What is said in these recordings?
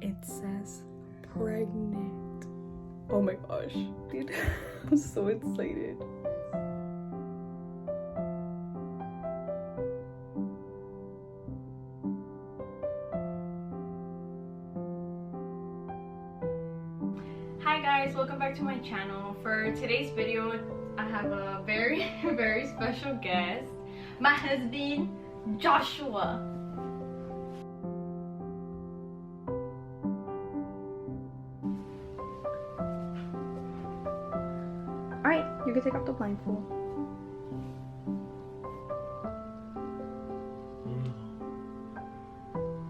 It says pregnant. Oh my gosh, dude. I'm so excited. Hi guys, welcome back to my channel. For today's video, I have a very very special guest, my husband Joshua. Alright, you can take off the blindfold.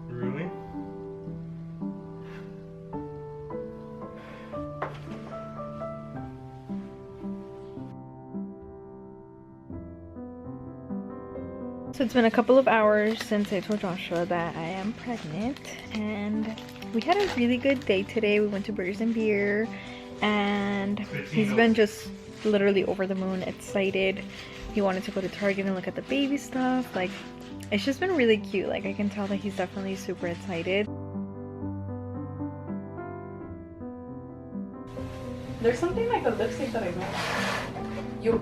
Really? So it's been a couple of hours since I told Joshua that I am pregnant, and we had a really good day today. We went to Burgers and Beer, and he's been just literally over the moon excited. He wanted to go to Target and look at the baby stuff. Like, it's just been really cute. Like, I can tell that he's definitely super excited. There's something like a lipstick that I know. You.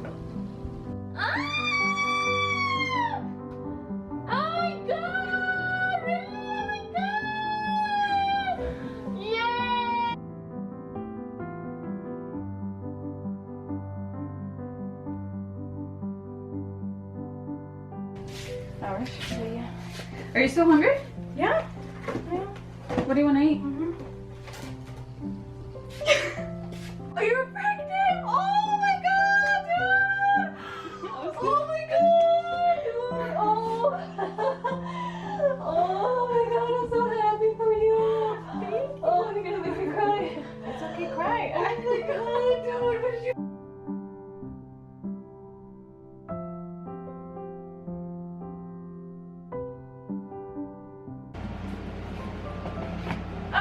Are you still hungry? Yeah. What do you want to eat? Oh, you're pregnant! Oh my god, dude! Oh my god, dude! Oh my god, I'm so happy for you! Thank you. Oh, you're gonna make me cry. It's okay, cry. Oh my god, dude! What did you...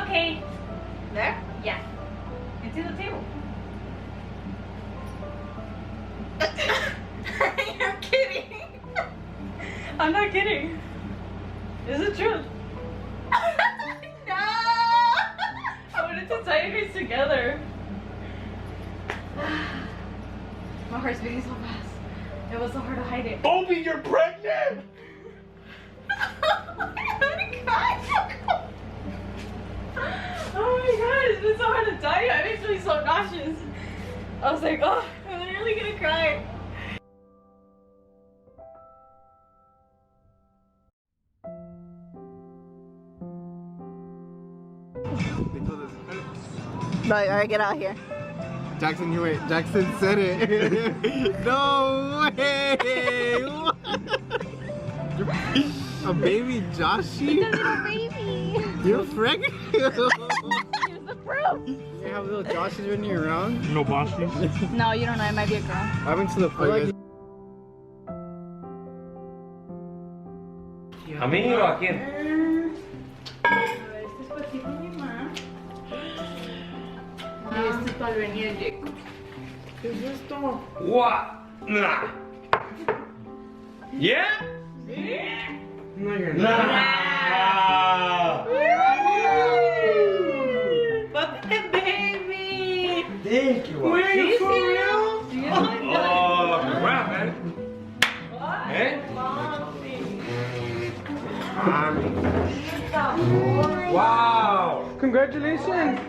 Okay. There? Yeah. Into the table. You're kidding. I'm not kidding. This is true. No! I wanted to tie you guys together. My heart's beating so fast. It was so hard to hide it. Obi, you're pregnant! Oh my god, it's been so hard to tell you. I'm actually so nauseous. I was like, oh, I'm literally gonna cry. Right, alright, get out of here. Jackson, you wait. Jackson said it. No way! A baby Joshie? It's a little baby. You're pregnant? Here's the proof. You have little Joshies running around? No Boston. No, you don't know. It might be a girl. I went to the park. Amigo, ¿a quién? Este es para ti, mi mamá. Y este es para el venir el Jacob. ¿Qué es esto? What? Nah. Yeah? No, you're Nah. But the baby. Thank you. Wait, are you for real? Oh, wow, man. What? Eh? Wow. Congratulations!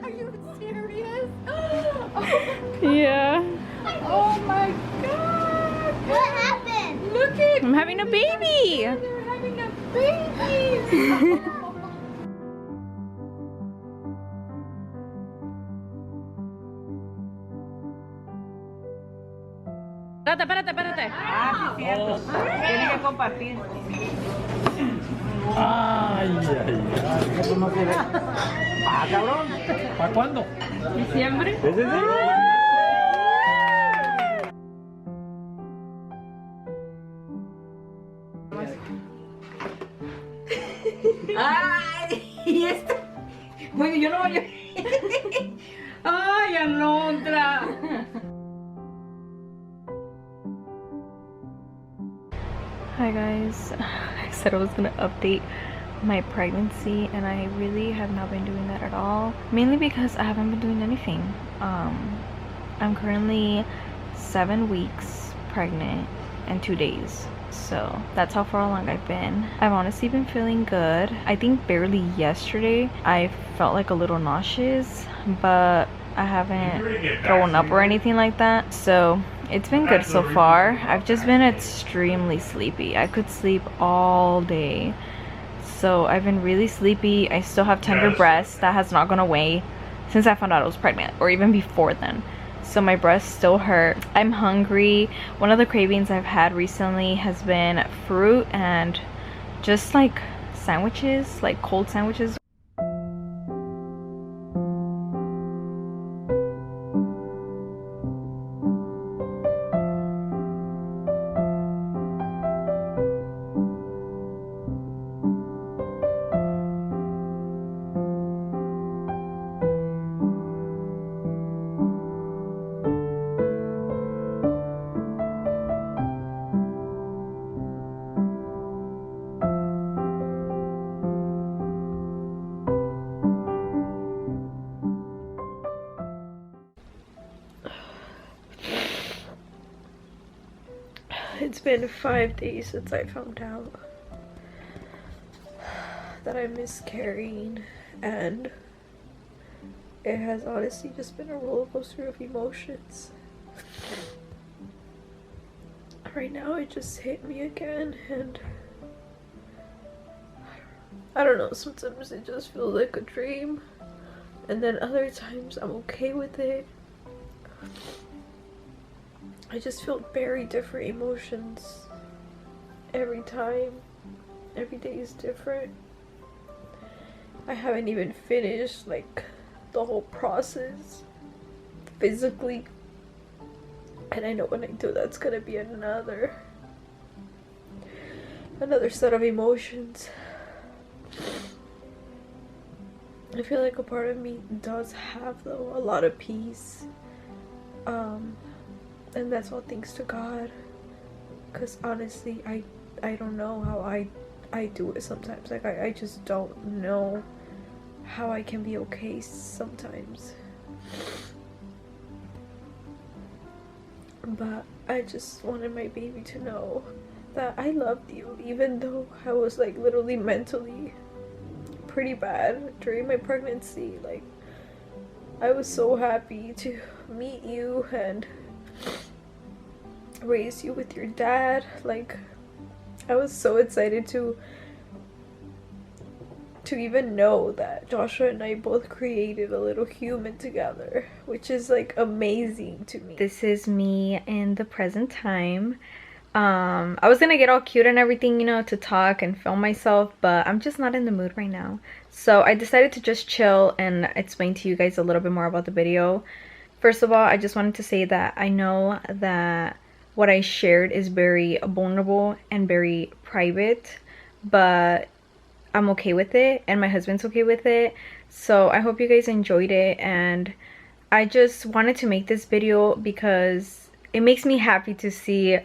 Are you serious? Yeah. Oh my god. What happened? Look at. I'm having a baby. They're having a baby! Espérate. Ah, sí, cierto. Tiene que compartir. Ay, ay, ay. Eso no se ve. Ah, cabrón. ¿Para cuándo? ¿Diciembre? ¿Es en serio? ¡Ay! Bueno, yo no voy a... Ay, Alondra. Hi guys, I said I was gonna update my pregnancy and I really have not been doing that at all, mainly because I haven't been doing anything. I'm currently 7 weeks pregnant and 2 days, so that's how far along I've been. I've honestly been feeling good. I think barely yesterday I felt like a little nauseous, but I haven't thrown up or anything like that, so it's been good so far. I've just been extremely sleepy. I could sleep all day, so I've been really sleepy. I still have tender breasts. That has not gone away since I found out I was pregnant, or even before then. So my breasts still hurt. I'm hungry. One of the cravings I've had recently has been fruit and just like sandwiches, like cold sandwiches. It's been 5 days since I found out that I'm miscarrying, and it has honestly just been a roller coaster of emotions. Right now it just hit me again, and I don't know, sometimes it just feels like a dream, and then other times I'm okay with it. I just feel very different emotions every time. Every day is different. I haven't even finished like the whole process physically, and I know when I do, that's gonna be another set of emotions. I feel like a part of me does have, though, a lot of peace, and that's all thanks to God, because honestly I don't know how I do it sometimes. Like I just don't know how I can be okay sometimes, but I just wanted my baby to know that I loved you, even though I was like literally mentally pretty bad during my pregnancy. Like I was so happy to meet you and raise you with your dad. Like I was so excited to even know that Joshua and I both created a little human together, which is like amazing to me. This is me in the present time. I was gonna get all cute and everything, you know, to talk and film myself, but I'm just not in the mood right now. So I decided to just chill and explain to you guys a little bit more about the video. First of all, I just wanted to say that I know that what I shared is very vulnerable and very private, but I'm okay with it and my husband's okay with it. So I hope you guys enjoyed it, and I just wanted to make this video because it makes me happy to see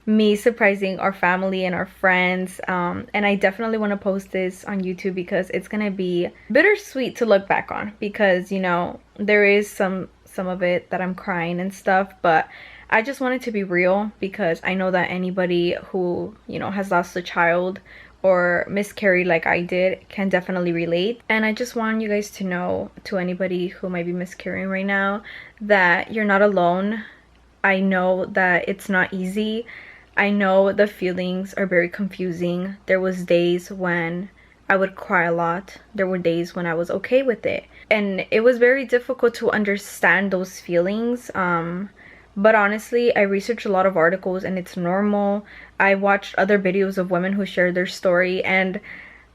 me surprising our family and our friends, and I definitely want to post this on YouTube because it's gonna be bittersweet to look back on, because you know there is some of it that I'm crying and stuff, but I just want it to be real because I know that anybody who, you know, has lost a child or miscarried like I did can definitely relate. And I just want you guys to know, to anybody who might be miscarrying right now, that you're not alone. I know that it's not easy. I know the feelings are very confusing. There was days when I would cry a lot. There were days when I was okay with it, and it was very difficult to understand those feelings. But honestly, I researched a lot of articles and it's normal. I watched other videos of women who shared their story, and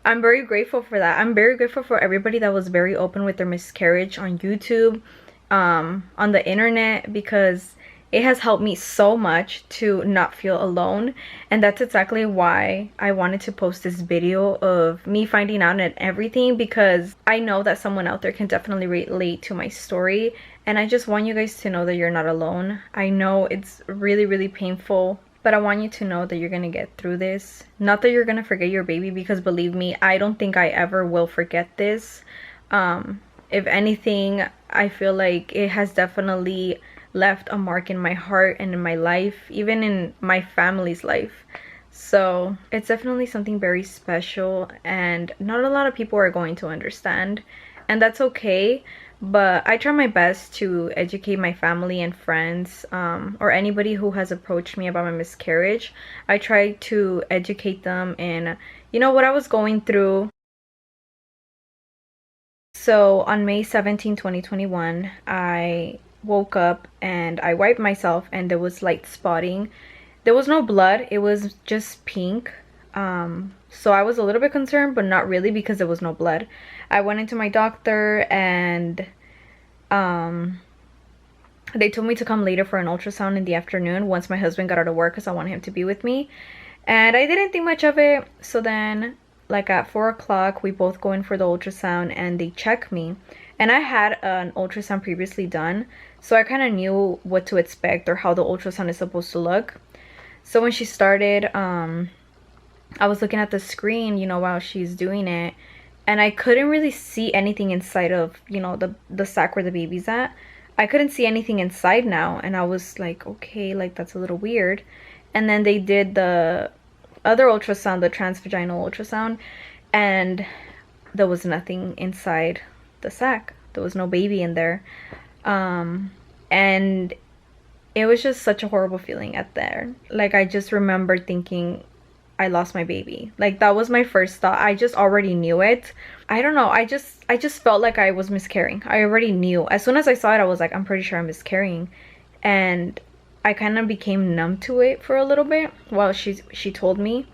I'm very grateful for that. I'm very grateful for everybody that was very open with their miscarriage on YouTube, on the internet, because it has helped me so much to not feel alone. And that's exactly why I wanted to post this video of me finding out and everything, because I know that someone out there can definitely relate to my story. And I just want you guys to know that you're not alone. I know it's really, really painful, but I want you to know that you're gonna get through this. Not that you're gonna forget your baby, because believe me, I don't think I ever will forget this. If anything, I feel like it has definitely left a mark in my heart and in my life, even in my family's life. So it's definitely something very special, and not a lot of people are going to understand, and that's okay. But I try my best to educate my family and friends, or anybody who has approached me about my miscarriage. I try to educate them in, you know, what I was going through. So on May 17, 2021, I woke up and I wiped myself, and there was light spotting. There was no blood, it was just pink. So I was a little bit concerned, but not really, because there was no blood. I went into my doctor, and they told me to come later for an ultrasound in the afternoon once my husband got out of work, because I wanted him to be with me. And I didn't think much of it. So then, like at 4 o'clock, we both go in for the ultrasound, and they check me. And I had an ultrasound previously done, so I kind of knew what to expect or how the ultrasound is supposed to look. So when she started, I was looking at the screen, you know, while she's doing it, and I couldn't really see anything inside of, you know, the sac where the baby's at. I couldn't see anything inside now, and I was like, okay, like that's a little weird. And then they did the other ultrasound, the transvaginal ultrasound, and there was nothing inside the sac. There was no baby in there. And it was just such a horrible feeling at there. Like, I just remember thinking, I lost my baby. Like, that was my first thought. I just already knew it. I don't know, I just felt like I was miscarrying. I already knew. As soon as I saw it, I was like, I'm pretty sure I'm miscarrying. And I kind of became numb to it for a little bit while she told me.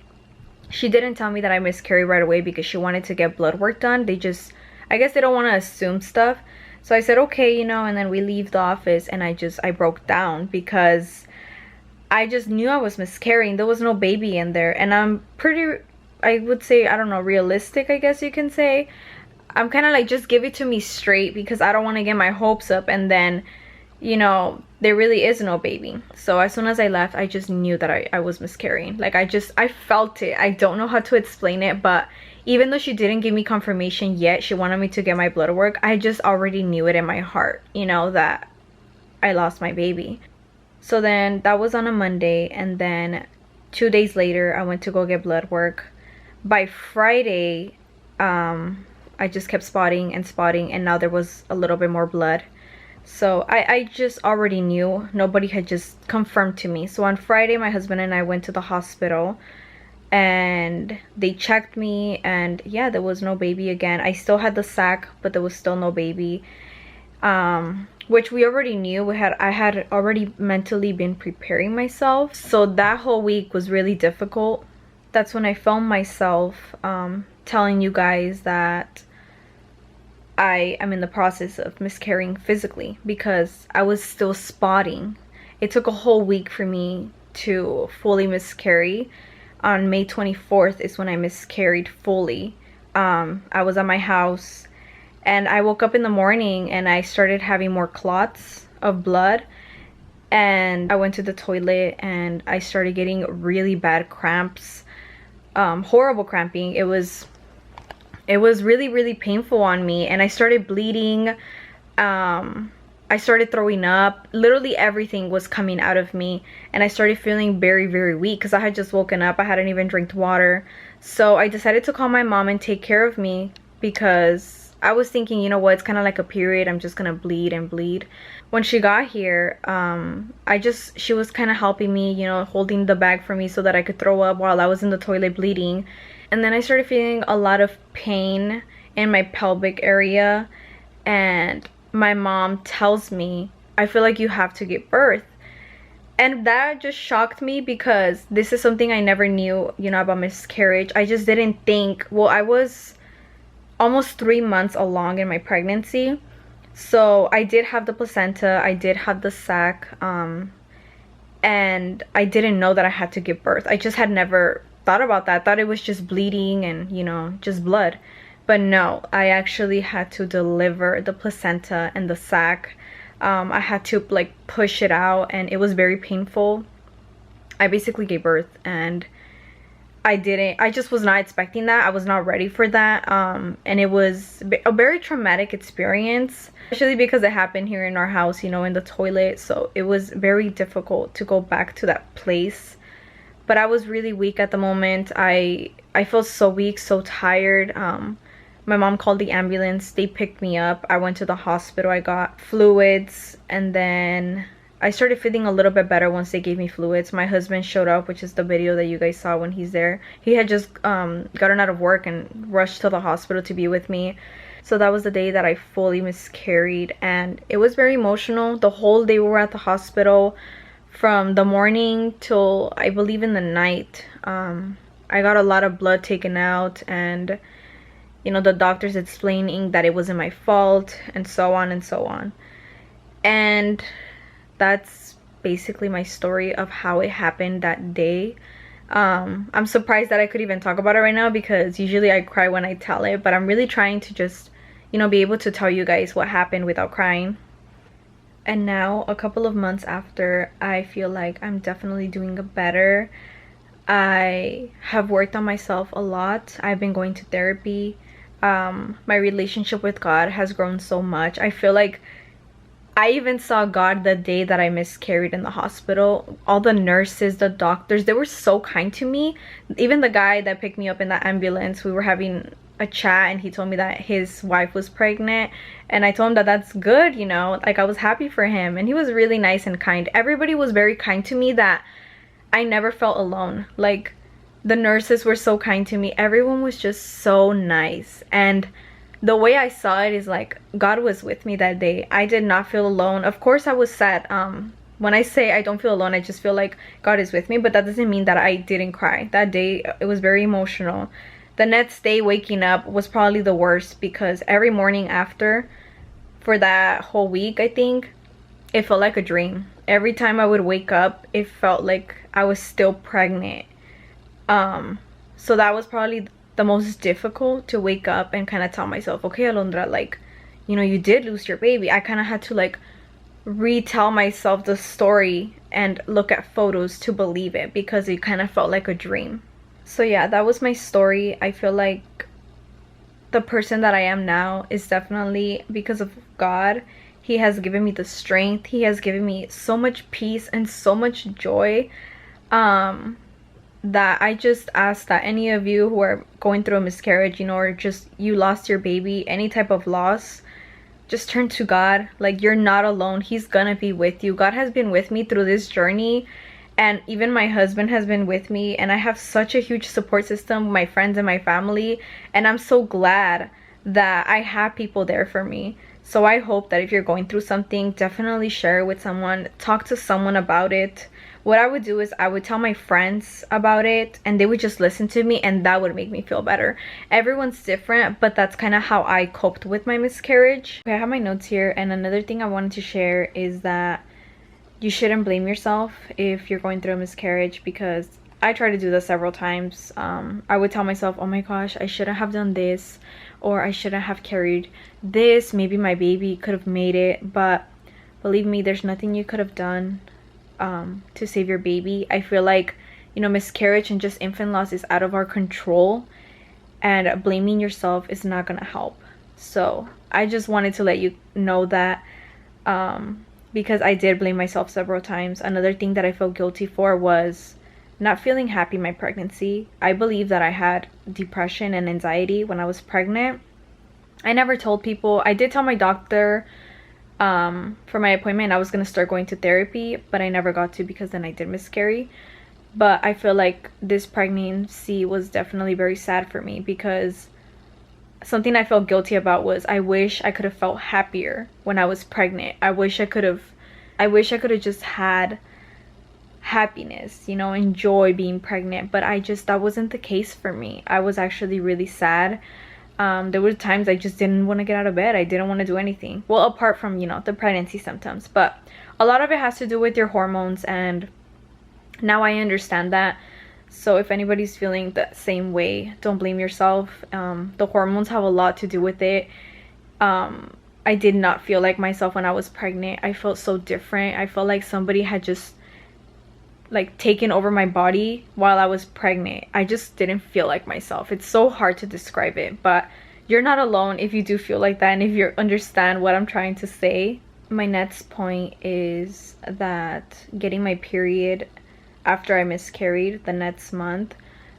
She didn't tell me that I miscarried right away, because she wanted to get blood work done. They just, I guess they don't want to assume stuff. So I said, okay, you know, and then we leave the office, and I broke down, because I just knew I was miscarrying. There was no baby in there. And I'm pretty, I would say, I don't know, realistic, I guess you can say. I'm kind of like, just give it to me straight, because I don't want to get my hopes up and then, you know, there really is no baby. So as soon as I left, I just knew that I was miscarrying. Like, I felt it. I don't know how to explain it, but even though she didn't give me confirmation yet, she wanted me to get my blood work, I just already knew it in my heart, you know, that I lost my baby. So then that was on a Monday, and then 2 days later, I went to go get blood work. By Friday, I just kept spotting, and now there was a little bit more blood. So I just already knew. Nobody had just confirmed to me. So on Friday, my husband and I went to the hospital, and they checked me, and yeah, there was no baby again. I still had the sac, but there was still no baby, which we already knew. I had already mentally been preparing myself. So that whole week was really difficult. That's when I filmed myself telling you guys that I am in the process of miscarrying physically, because I was still spotting. It took a whole week for me to fully miscarry. On May 24th is when I miscarried fully. I was at my house, and I woke up in the morning, and I started having more clots of blood, and I went to the toilet, and I started getting really bad cramps, horrible cramping. It was really, really painful on me, and I started bleeding. I started throwing up. Literally everything was coming out of me, and I started feeling very, very weak, because I had just woken up. I hadn't even drank water. So I decided to call my mom and take care of me, because I was thinking, you know what, it's kind of like a period. I'm just gonna bleed and bleed. When she got here, she was kind of helping me, you know, holding the bag for me so that I could throw up while I was in the toilet bleeding. And then I started feeling a lot of pain in my pelvic area, and my mom tells me, I feel like you have to give birth. And that just shocked me, because this is something I never knew, you know, about miscarriage. I just didn't think, well, I was almost 3 months along in my pregnancy. So I did have the placenta, I did have the sac, and I didn't know that I had to give birth. I just had never thought about that. I thought it was just bleeding and, you know, just blood. But no, I actually had to deliver the placenta and the sac. I had to like push it out, and it was very painful. I basically gave birth, and I just was not expecting that. I was not ready for that. And it was a very traumatic experience, especially because it happened here in our house, you know, in the toilet. So it was very difficult to go back to that place. But I was really weak at the moment. I felt so weak, so tired. My mom called the ambulance. They picked me up. I went to the hospital. I got fluids, and then I started feeling a little bit better once they gave me fluids. My husband showed up, which is the video that you guys saw when he's there. He had just gotten out of work and rushed to the hospital to be with me. So that was the day that I fully miscarried, and it was very emotional. The whole day we were at the hospital, from the morning till I believe in the night. I got a lot of blood taken out, and you know, the doctors explaining that it wasn't my fault, and so on and so on. And that's basically my story of how it happened that day. I'm surprised that I could even talk about it right now, because usually I cry when I tell it, but I'm really trying to just, you know, be able to tell you guys what happened without crying. And now, a couple of months after, I feel like I'm definitely doing better. I have worked on myself a lot. I've been going to therapy. My relationship with God has grown so much. I feel like I even saw God the day that I miscarried in the hospital. All the nurses, the doctors, they were so kind to me. Even the guy that picked me up in the ambulance, we were having a chat, and he told me that his wife was pregnant, and I told him that that's good, you know, like I was happy for him, and he was really nice and kind. Everybody was very kind to me, that I never felt alone. Like, the nurses were so kind to me. Everyone was just so nice, and the way I saw it is like God was with me that day. I did not feel alone. Of course I was sad. When I say I don't feel alone, I just feel like God is with me, but that doesn't mean that I didn't cry. That day it was very emotional. The next day, waking up was probably the worst, because every morning after, for that whole week, I think, it felt like a dream. Every time I would wake up, it felt like I was still pregnant. So that was probably the most difficult, to wake up and kind of tell myself, okay, Alondra, like, you know, you did lose your baby. I kind of had to like retell myself the story and look at photos to believe it, because it kind of felt like a dream. So yeah, that was my story. I feel like the person that I am now is definitely because of God. He has given me the strength. He has given me so much peace and so much joy, that I just ask that any of you who are going through a miscarriage, you know, or just you lost your baby, any type of loss, just turn to God. Like, you're not alone. He's gonna be with you. God has been with me through this journey, and even my husband has been with me, and I have such a huge support system, my friends and my family, and I'm so glad that I have people there for me. So I hope that if you're going through something, definitely share it with someone, talk to someone about it. What I would do is I would tell my friends about it, and they would just listen to me, and that would make me feel better. Everyone's different, but that's kind of how I coped with my miscarriage. Okay, I have my notes here, and another thing I wanted to share is that you shouldn't blame yourself if you're going through a miscarriage, because I tried to do this several times. I would tell myself, oh my gosh, I shouldn't have done this, or I shouldn't have carried this. Maybe my baby could have made it, but believe me, there's nothing you could have done to save your baby. I feel like, you know, miscarriage and just infant loss is out of our control, and blaming yourself is not gonna help. So I just wanted to let you know that, because I did blame myself several times. Another thing that I felt guilty for was not feeling happy in my pregnancy. I believe that I had depression and anxiety when I was pregnant. I never told people. I did tell my doctor for my appointment I was gonna start going to therapy, but I never got to, because then I did miscarry. But I feel like this pregnancy was definitely very sad for me, because something I felt guilty about was I wish I could have felt happier when I was pregnant. I wish I could have just had happiness, you know, enjoy being pregnant, but that wasn't the case for me. I was actually really sad. There were times I just didn't want to get out of bed. I didn't want to do anything. Well, apart from, you know, the pregnancy symptoms. But a lot of it has to do with your hormones, and Now I understand that. So if anybody's feeling the same way, don't blame yourself. The hormones have a lot to do with it. I did not feel like myself when I was pregnant. I felt so different. I felt like somebody had just like taken over my body while I was pregnant. I just didn't feel like myself. It's so hard to describe it, but you're not alone if you do feel like that and if you understand what I'm trying to say. My next point is that getting my period after I miscarried the next month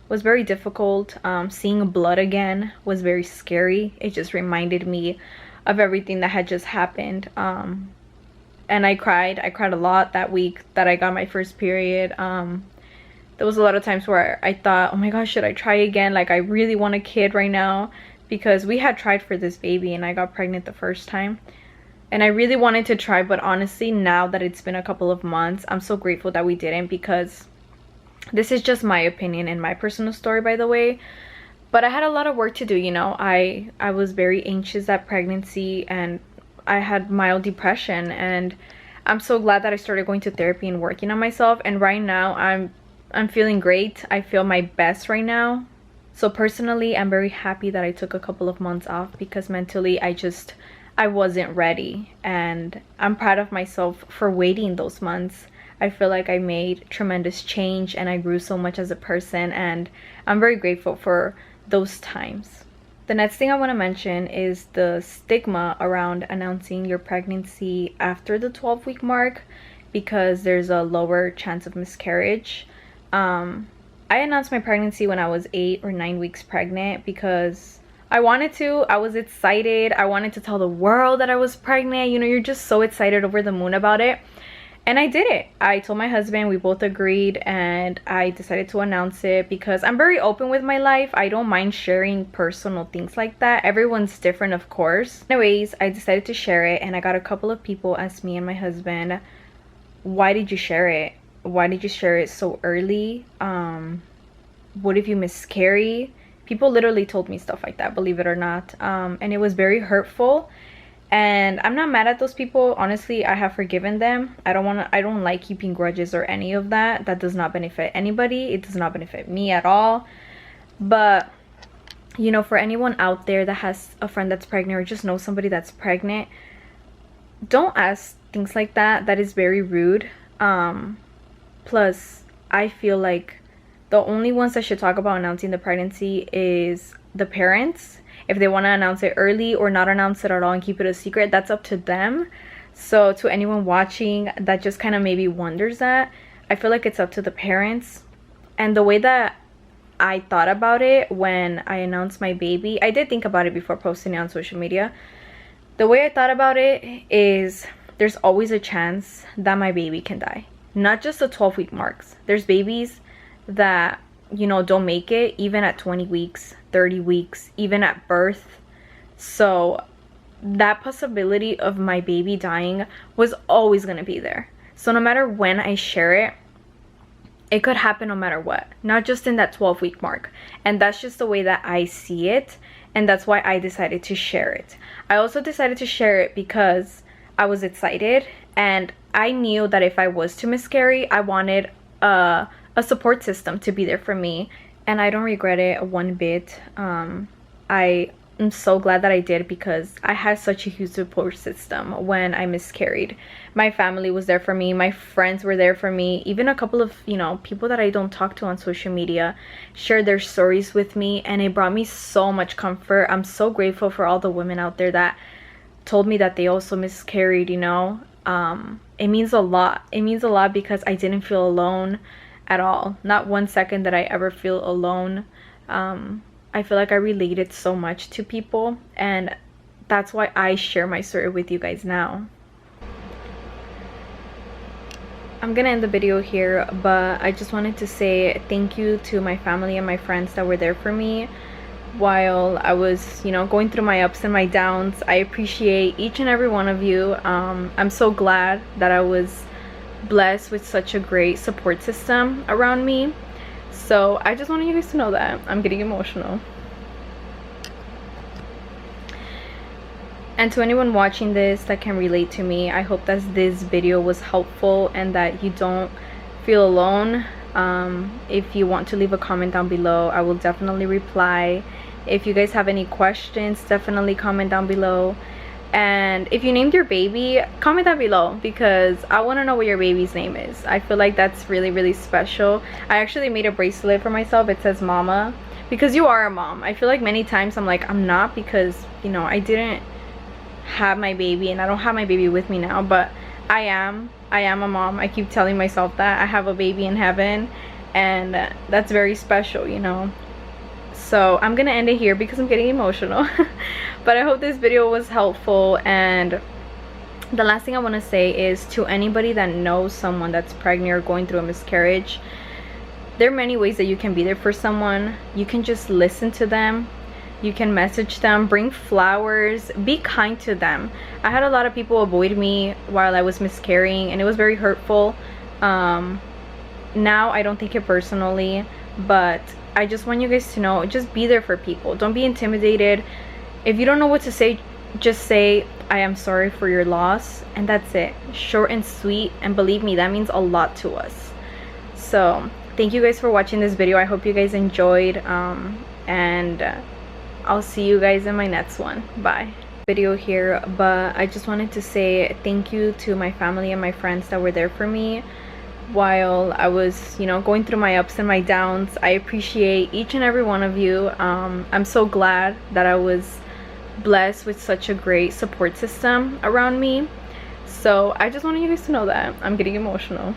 was very difficult. Seeing blood again was very scary. It just reminded me of everything that had just happened. And I cried a lot that week that I got my first period. There was a lot of times where I thought, oh my gosh, should I try again? Like, I really want a kid right now, because we had tried for this baby and I got pregnant the first time. And I really wanted to try, but honestly, now that it's been a couple of months, I'm so grateful that we didn't, because this is just my opinion and my personal story, by the way. But I had a lot of work to do, you know. I was very anxious at pregnancy, and I had mild depression, and I'm so glad that I started going to therapy and working on myself. And right now I'm feeling great. I feel my best right now. So personally, I'm very happy that I took a couple of months off, because mentally I wasn't ready, and I'm proud of myself for waiting those months. I feel like I made tremendous change and I grew so much as a person, and I'm very grateful for those times. The next thing I want to mention is the stigma around announcing your pregnancy after the 12-week mark, because there's a lower chance of miscarriage. I announced my pregnancy when I was 8 or 9 weeks pregnant because I wanted to. I was excited. I wanted to tell the world that I was pregnant. You know, you're just so excited, over the moon about it. And I did it. I told my husband, we both agreed, and I decided to announce it because I'm very open with my life. I don't mind sharing personal things like that. Everyone's different, of course. Anyways, I decided to share it, and I got a couple of people ask me and my husband, why did you share it? Why did you share it so early? What if you miscarry? People literally told me stuff like that, believe it or not. And it was very hurtful. And I'm not mad at those people. Honestly, I have forgiven them. I don't like keeping grudges or any of that. That does not benefit anybody. It does not benefit me at all. But, you know, for anyone out there that has a friend that's pregnant or just knows somebody that's pregnant, don't ask things like that. That is very rude. Plus, I feel like the only ones that should talk about announcing the pregnancy is the parents. If they want to announce it early or not announce it at all and keep it a secret, that's up to them. So to anyone watching that just kind of maybe wonders that, I feel like it's up to the parents. And the way that I thought about it when I announced my baby, I did think about it before posting it on social media. The way I thought about it is there's always a chance that my baby can die. Not just the 12-week marks. There's babies that, you know, don't make it even at 20 weeks, 30 weeks, even at birth. So that possibility of my baby dying was always going to be there. So no matter when I share it, it could happen no matter what, not just in that 12-week mark. And that's just the way that I see it, and that's why I decided to share it. I also decided to share it because I was excited, and I knew that if I was to miscarry, I wanted a support system to be there for me, and I don't regret it one bit. I am so glad that I did, because I had such a huge support system when I miscarried. My family was there for me, my friends were there for me, even a couple of, you know, people that I don't talk to on social media shared their stories with me, and it brought me so much comfort. I'm so grateful for all the women out there that told me that they also miscarried, you know. It means a lot. It means a lot because I didn't feel alone at all. Not 1 second that I ever feel alone. I feel like I related so much to people, and that's why I share my story with you guys now. I'm gonna end the video here, but I just wanted to say thank you to my family and my friends that were there for me while I was, you know, going through my ups and my downs. I appreciate each and every one of you. I'm so glad that I was blessed with such a great support system around me. So I just wanted you guys to know that. I'm getting emotional. And to anyone watching this that can relate to me, I hope that this video was helpful and that you don't feel alone. If you want to leave a comment down below, I will definitely reply. If you guys have any questions, definitely comment down below. And if you named your baby, comment down below, because I want to know what your baby's name is. I feel like that's really, really special. I actually made a bracelet for myself. It says mama, because you are a mom. I feel like many times I'm like, I'm not, because, you know, I didn't have my baby and I don't have my baby with me now, but I am a mom. I keep telling myself that I have a baby in heaven, and that's very special, you know. So I'm gonna end it here because I'm getting emotional. But I hope this video was helpful. And the last thing I want to say is, to anybody that knows someone that's pregnant or going through a miscarriage, there are many ways that you can be there for someone. You can just listen to them, you can message them, bring flowers, be kind to them. I had a lot of people avoid me while I was miscarrying, and it was very hurtful. Now I don't take it personally, but I just want you guys to know, just be there for people. Don't be intimidated. If you don't know what to say, just say, I am sorry for your loss, and that's it. Short and sweet, and believe me, that means a lot to us. So thank you guys for watching this video. I hope you guys enjoyed, and I'll see you guys in my next one. Bye. Video here, but I just wanted to say thank you to my family and my friends that were there for me while I was, you know, going through my ups and my downs. I appreciate each and every one of you. I'm so glad that I was blessed with such a great support system around me. So I just wanted you guys to know that. I'm getting emotional.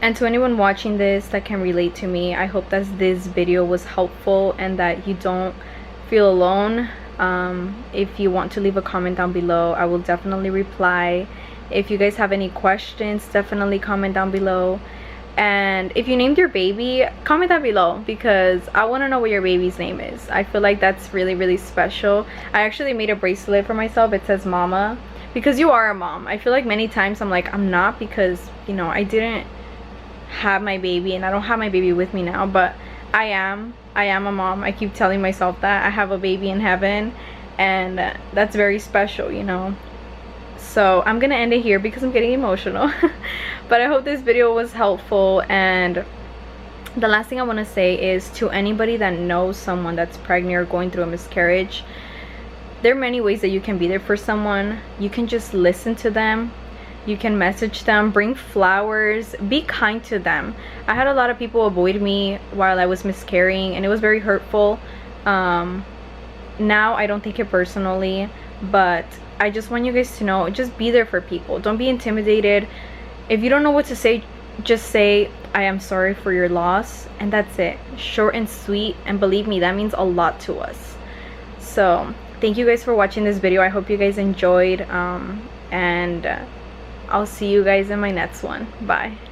And to anyone watching this that can relate to me, I hope that this video was helpful and that you don't feel alone. If you want to leave a comment down below, I will definitely reply. If you guys have any questions, definitely comment down below. And if you named your baby, comment down below, because I want to know what your baby's name is. I feel like that's really, really special. I actually made a bracelet for myself. It says mama, because you are a mom. I feel like many times I'm like, I'm not, because, you know, I didn't have my baby and I don't have my baby with me now, but I am a mom. I keep telling myself that I have a baby in heaven, and that's very special, you know. So I'm gonna end it here because I'm getting emotional. But I hope this video was helpful. And the last thing I want to say is, to anybody that knows someone that's pregnant or going through a miscarriage, there are many ways that you can be there for someone. You can just listen to them, you can message them, bring flowers, be kind to them. I had a lot of people avoid me while I was miscarrying, and it was very hurtful. Now I don't take it personally, but I just want you guys to know, just be there for people. Don't be intimidated. If you don't know what to say, just say, I am sorry for your loss, and that's it. Short and sweet, and believe me, that means a lot to us. So thank you guys for watching this video. I hope you guys enjoyed, and I'll see you guys in my next one. Bye.